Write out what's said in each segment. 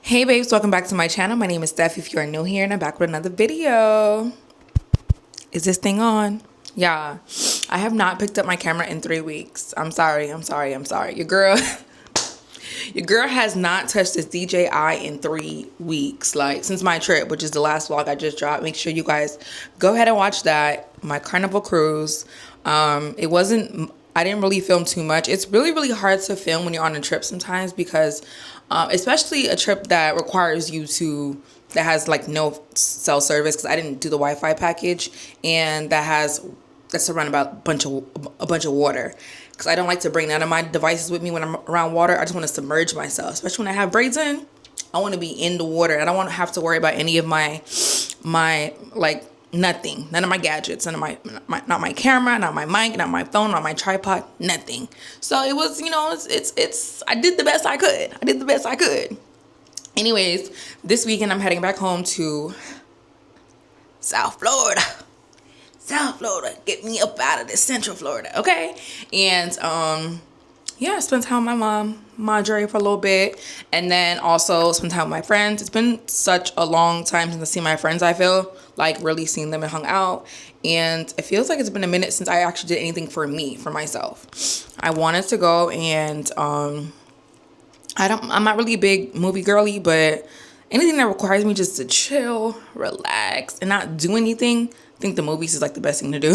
Hey babes, welcome back to my channel. My name is Steph if you are new here, and I'm back with another video. Is this thing on? Yeah, I have not picked up my camera in 3 weeks. I'm sorry. Your girl has not touched this DJI in 3 weeks, like since my trip, which is the last vlog I just dropped. Make sure you guys go ahead and watch that, my Carnival cruise. I didn't really film too much. It's really hard to film when you're on a trip sometimes because especially a trip that requires that has like no cell service, because I didn't do the Wi-Fi package, and that's surrounded by a bunch of water, because I don't like to bring none of my devices with me when I'm around water. I just want to submerge myself, especially when I have braids in. I want to be in the water. I don't want to have to worry about any of my like nothing, none of my gadgets, none of my not my camera, not my mic, not my phone, not my tripod, nothing. So it was, it's I did the best I could. Anyways, this weekend I'm heading back home to South Florida. Get me up out of this Central Florida, okay? And yeah, spend time with my mom, Madre, for a little bit, and then also spend time with my friends. It's been such a long time since I see my friends. I feel like really seeing them and hung out, and it feels like it's been a minute since I actually did anything for myself. I wanted to go, and I'm not really a big movie girly, but anything that requires me just to chill, relax, and not do anything, I think the movies is like the best thing to do.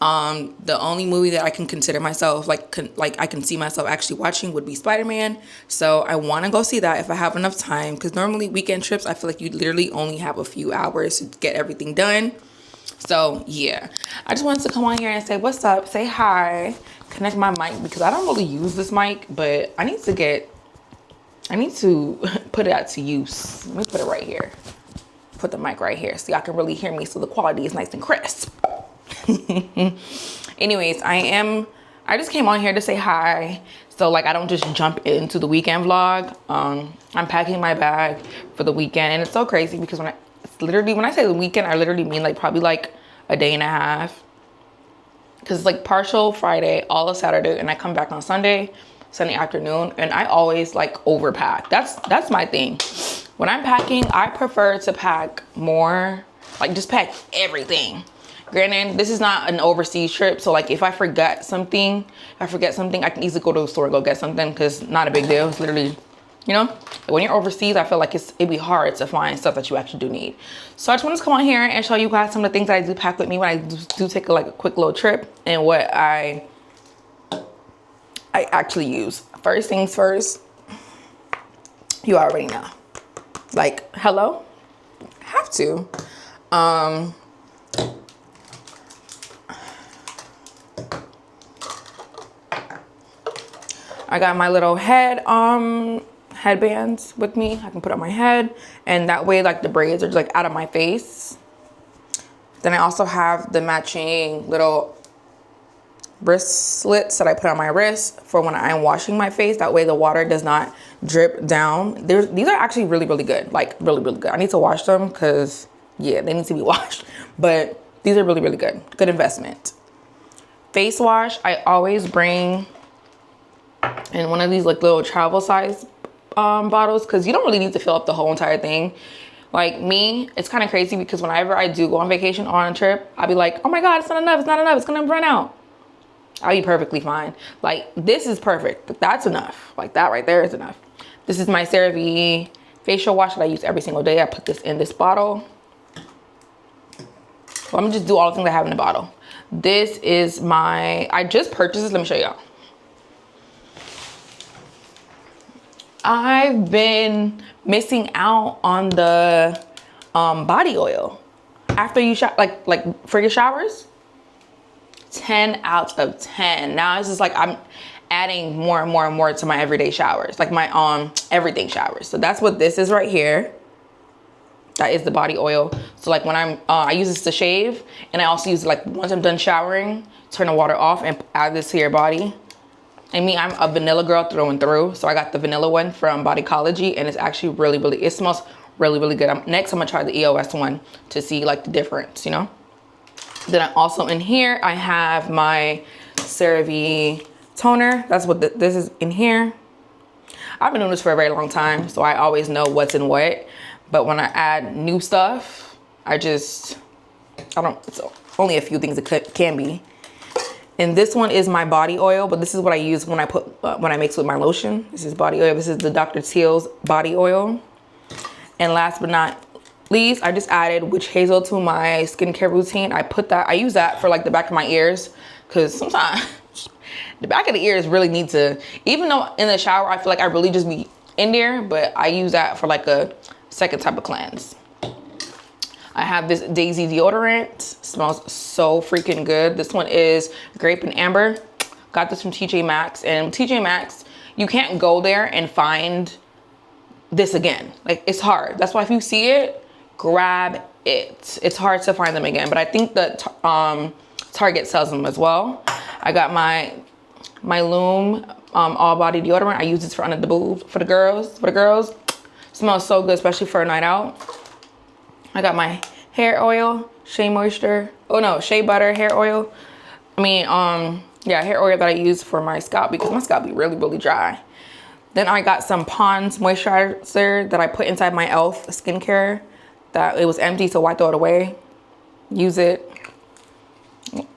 The only movie that I can consider myself like I can see myself actually watching would be Spider-Man. So I want to go see that if I have enough time, because normally weekend trips, I feel like you literally only have a few hours to get everything done. So yeah, I just wanted to come on here and say what's up, say hi, connect my mic, because I don't really use this mic, but I need to put it out to use. Let me put it right here. Put the mic right here so y'all can really hear me, so the quality is nice and crisp. Anyways, I just came on here to say hi, so like I don't just jump into the weekend vlog. I'm packing my bag for the weekend, and it's so crazy because when I say the weekend, I literally mean like probably like a day and a half, because it's like partial Friday, all of Saturday, and I come back on Sunday afternoon, and I always like overpack. That's my thing. When I'm packing, I prefer to pack more, like just pack everything. Granted, this is not an overseas trip, so like if I forget something, I can easily go to the store and go get something, because not a big deal. It's literally, when you're overseas, I feel like it'd be hard to find stuff that you actually do need. So I just wanted to come on here and show you guys some of the things that I do pack with me when I do take a quick little trip, and what I actually use. First things first, you already know. Like, hello? Have to. I got my little headbands with me. I can put on my head, and that way like the braids are just like out of my face. Then I also have the matching little bracelets that I put on my wrist for when I'm washing my face. That way the water does not drip down. These are actually really good, like really good. I need to wash them because yeah, they need to be washed, but these are really good investment. Face wash, I always bring in one of these like little travel size bottles, because you don't really need to fill up the whole entire thing. Like me, it's kind of crazy because whenever I do go on vacation or on a trip, I'll be like, oh my god, it's not enough, it's gonna run out. I'll be perfectly fine. Like, this is perfect. That's enough. Like, that right there is enough. This is my CeraVe facial wash that I use every single day. I put this in this bottle. So I'm gonna just do all the things I have in the bottle. This is I just purchased this. Let me show y'all. I've been missing out on the body oil after you like for your showers. 10 out of 10. Now it's just like I'm adding more and more to my everyday showers, like my everything showers. So that's what this is right here. That is the body oil. So like when I use this to shave, and I also use it like once I'm done showering, turn the water off and add this to your body. And me, I'm a vanilla girl through and through, so I got the vanilla one from Bodycology, and it's actually really it smells really good. Next I'm gonna try the EOS one to see like the difference, Then I also in here, I have my CeraVe toner. That's what this is in here. I've been doing this for a very long time, so I always know what's in what. But when I add new stuff, it's only a few things it can be. And this one is my body oil, but this is what I use when I mix with my lotion. This is body oil. This is the Dr. Teal's body oil. And last but not least, I just added witch hazel to my skincare routine. I use that for like the back of my ears, because sometimes the back of the ears really need to, even though in the shower, I feel like I really just be in there, but I use that for like a second type of cleanse. I have this Daisy deodorant. Smells so freaking good. This one is grape and amber. Got this from TJ Maxx. And TJ Maxx, you can't go there and find this again. Like, it's hard. That's why if you see it, grab it. It's hard to find them again. But I think that Target sells them as well. I got my Loom all body deodorant. I use this for under the boobs for the girls. Smells so good, especially for a night out. I got my hair oil, Shea Butter hair oil. Hair oil that I use for my scalp because my scalp be really, really dry. Then I got some Pond's moisturizer that I put inside my e.l.f. skincare. That it was empty, so why throw it away? Use it.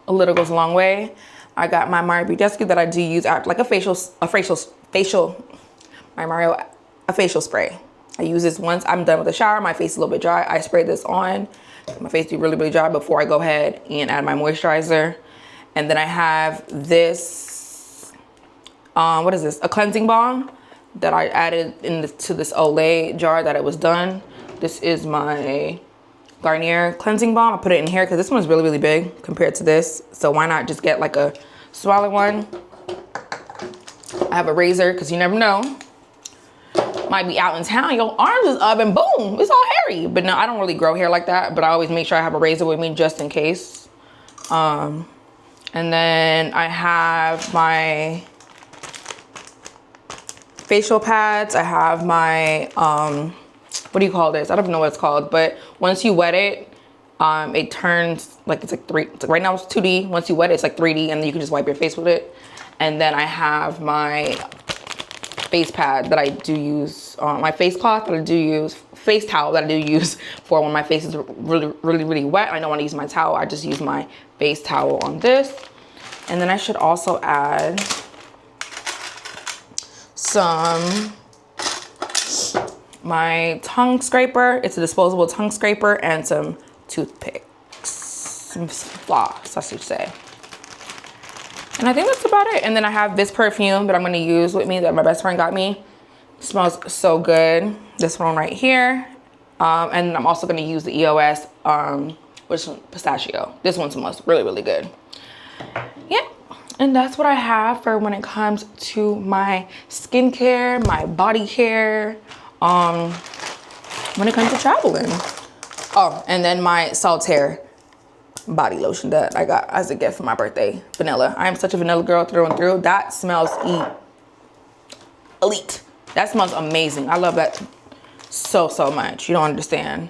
A little goes a long way. I got my Mario Badescu that I do use like a facial spray. I use this once I'm done with the shower. My face is a little bit dry. I spray this on. My face be really, really dry before I go ahead and add my moisturizer. And then I have this, what is this? A cleansing balm that I added to this Olay jar that it was done. This is my Garnier cleansing balm. I put it in here because this one is really, really big compared to this. So why not just get like a smaller one? I have a razor because you never know. Might be out in town, your arms is up and boom, it's all hairy. But no, I don't really grow hair like that, but I always make sure I have a razor with me just in case. And then I have my facial pads. I have my, what do you call this? I don't know what it's called, but once you wet it, it turns like, right now it's 2D. Once you wet it, it's like 3D, and then you can just wipe your face with it. And then I have my face pad that I do use, my face cloth that I do use, face towel that I do use for when my face is really, really, really wet. I don't want to use my towel. I just use my face towel on this. And then I should also add my tongue scraper. It's a disposable tongue scraper and some toothpicks, some floss, I should say. And I think that's about it. And then I have this perfume that I'm gonna use with me that my best friend got me. It smells so good. This one right here. And I'm also gonna use the EOS, which is pistachio. This one smells really, really good. Yeah, and that's what I have for when it comes to my skincare, my body care, when it comes to traveling. Oh, and then my Saltaire body lotion that I got as a gift for my birthday. Vanilla. I am such a vanilla girl through and through. That smells elite. That smells amazing. I love that so much. You don't understand.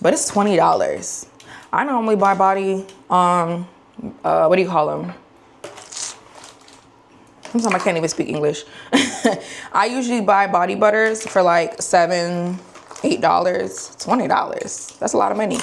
But it's $20. I normally buy body, what do you call them? Sometimes I can't even speak English. I usually buy body butters for like $7, $8, $20. That's a lot of money.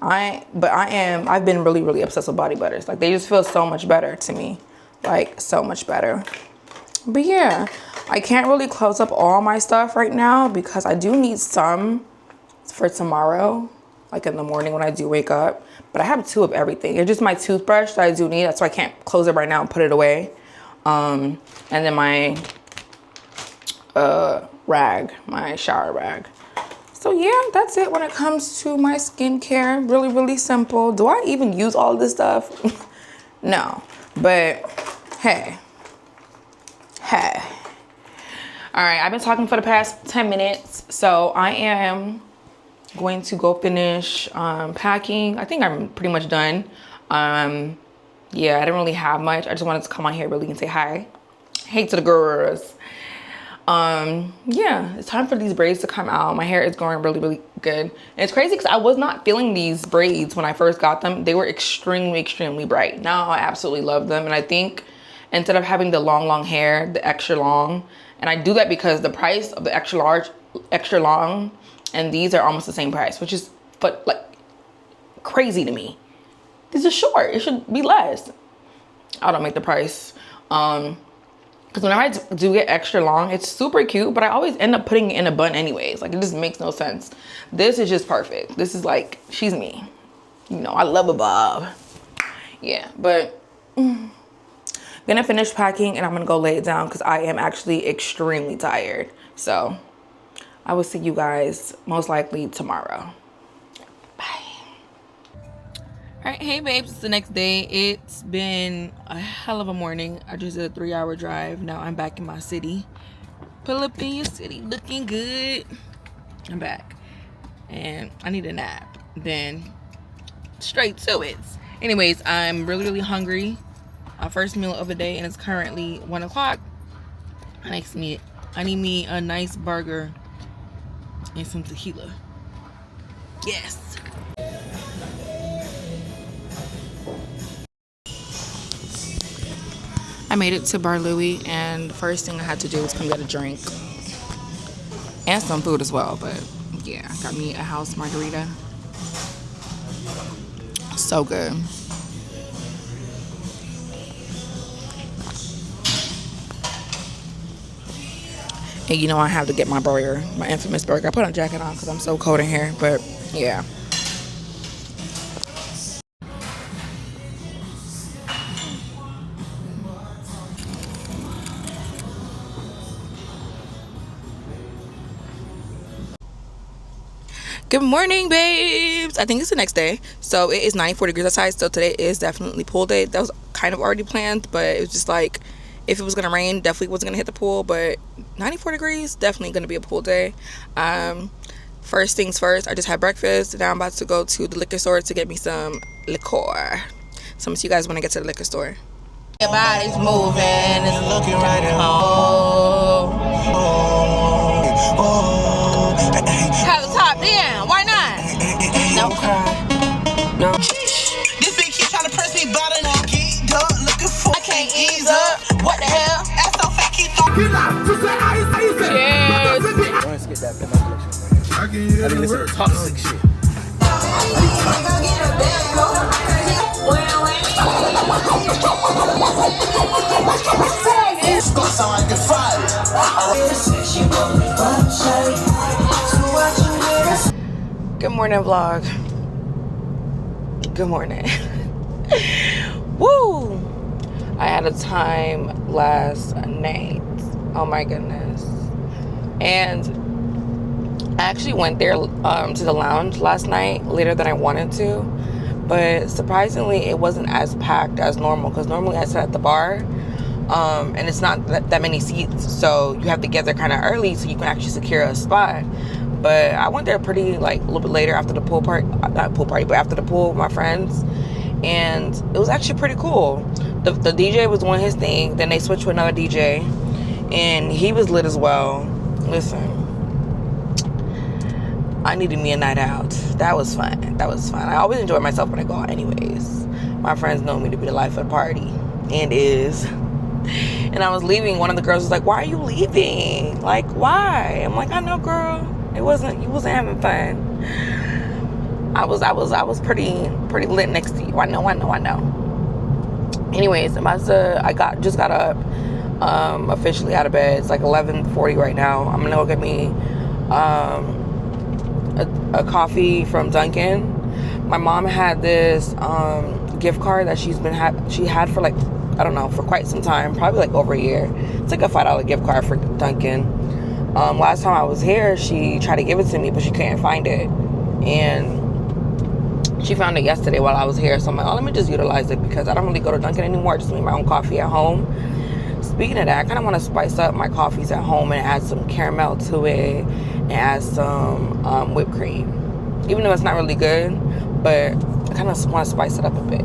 I've been really, really obsessed with body butters. Like, they just feel so much better to me. Like, so much better. But yeah, I can't really close up all my stuff right now because I do need some for tomorrow, like in the morning when I do wake up. But I have 2 of everything. It's just my toothbrush that I do need. That's why I can't close it right now and put it away. And then my rag, my shower rag. So yeah, that's it when it comes to my skincare. Really, really simple. Do I even use all this stuff? No, but hey. All right, I've been talking for the past 10 minutes, so I am going to go finish packing. I think I'm pretty much done. Yeah, I didn't really have much. I just wanted to come on here really and say hi. Hey to the girls. Yeah, it's time for these braids to come out. My hair is growing really, really good. And it's crazy because I was not feeling these braids when I first got them. They were extremely, extremely bright. Now I absolutely love them. And I think instead of having the long hair, the extra long, And I do that because the price of the extra large, extra long, and these are almost the same price, which is but like crazy to me. These are short. It should be less. I don't make the price. Because whenever I do get extra long, it's super cute, but I always end up putting it in a bun anyways. Like, it just makes no sense. This is just perfect. This is like, she's me. You know, I love a bob. Yeah, but gonna finish packing and I'm gonna go lay it down because I am actually extremely tired. So I will see you guys most likely tomorrow. All right, hey babes, it's the next day. It's been a hell of a morning. I just did a 3-hour drive. Now I'm back in my city. Pull up in your city, looking good. I'm back. And I need a nap. Then straight to it. Anyways, I'm really, really hungry. Our first meal of the day, and it's currently 1 o'clock. I need me a nice burger and some tequila. Yes. I made it to Bar Louie, and the first thing I had to do was come get a drink and some food as well. But yeah, got me a house margarita. So good. And you know I have to get my burger, my infamous burger. I put a jacket on because I'm so cold in here, but yeah. Good morning, babes. I think it's the next day. So it is 94 degrees outside. So today is definitely pool day. That was kind of already planned, but it was just like, if it was gonna rain, definitely wasn't gonna hit the pool. But 94 degrees, definitely gonna be a pool day. First things first, I just had breakfast. Now I'm about to go to the liquor store to get me some liquor. Some of you guys want to get to the liquor store. Your body's moving, it's looking right at home. Have the top down, why not? No cry. No. This bitch keep trying to press me bottom and geeked up, looking for I can't ease up. What the hell? That's so fat, keep throwing. Cheers. I want to skip that in my collection. I didn't listen to toxic shit. Good morning, vlog. Good morning. Woo! I had a time last night. Oh my goodness. And I actually went there to the lounge last night later than I wanted to, but surprisingly it wasn't as packed as normal, because normally I sit at the bar and it's not that many seats, so you have to get there kind of early so you can actually secure a spot. But I went there pretty like a little bit later after the pool party, not pool party, but after the pool with my friends, and it was actually pretty cool. The DJ was doing his thing, then they switched to another DJ and he was lit as well. Listen, I needed me a night out. That was fun. That was fun. I always enjoy myself when I go out anyways. My friends know me to be the life of the party, and is. And I was leaving, one of the girls was like, why are you leaving? Like, why? I'm like, I know, girl. You wasn't having fun. I was pretty lit next to you. I know. Anyways, I just got up, officially out of bed. It's like 11:40 right now. I'm gonna go get me a coffee from Dunkin'. My mom had this gift card that she had for like, I don't know, for quite some time, probably like over a year. It's like a $5 gift card for Dunkin'. Last time I was here, she tried to give it to me, but she couldn't find it, and she found it yesterday while I was here. So I'm like, oh, let me just utilize it, because I don't really go to Dunkin' anymore. I just make my own coffee at home. Speaking of that, I kind of want to spice up my coffees at home and add some caramel to it and add some whipped cream. Even though it's not really good, but I kind of want to spice it up a bit.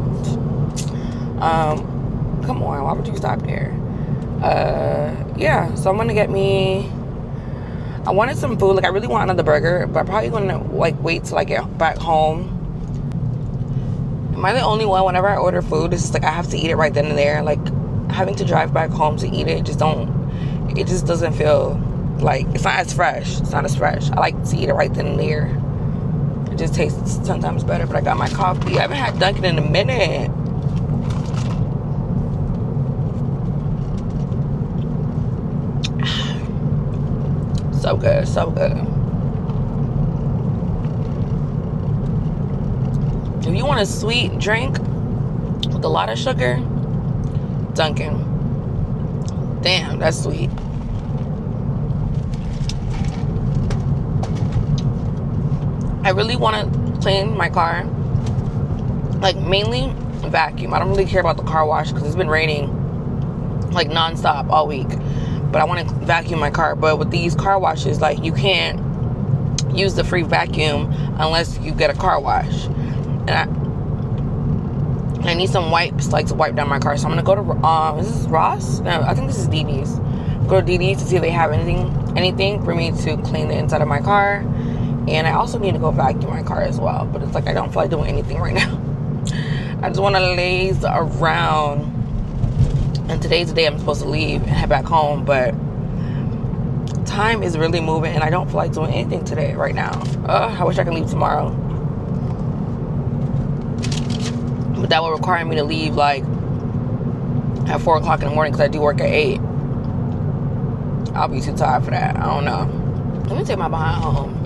Come on, why would you stop there? Yeah, so I'm going to get me... I wanted some food. Like, I really want another burger, but I'm probably going to, like, wait till I get back home. Am I the only one, whenever I order food, it's just like I have to eat it right then and there? Like, having to drive back home to eat it, it just doesn't feel like, it's not as fresh. It's not as fresh. I like to eat it right then and there. It just tastes sometimes better. But I got my coffee. I haven't had Dunkin' in a minute. So good, so good. If you want a sweet drink with a lot of sugar, Dunkin'. Damn, that's sweet. I really want to clean my car, like mainly vacuum. I don't really care about the car wash because it's been raining like nonstop all week. But I want to vacuum my car. But with these car washes, like, you can't use the free vacuum unless you get a car wash. And I need some wipes, like, to wipe down my car. So I'm gonna go to is this Ross? No, I think this is DD's. Go to DD's to see if they have anything for me to clean the inside of my car. And I also need to go vacuum my car as well. But it's like I don't feel like doing anything right now. I just want to laze around. And today's the day I'm supposed to leave and head back home. But time is really moving, and I don't feel like doing anything today right now. I wish I could leave tomorrow. But that would require me to leave like at 4 o'clock in the morning because I do work at 8. I'll be too tired for that. I don't know. Let me take my behind home.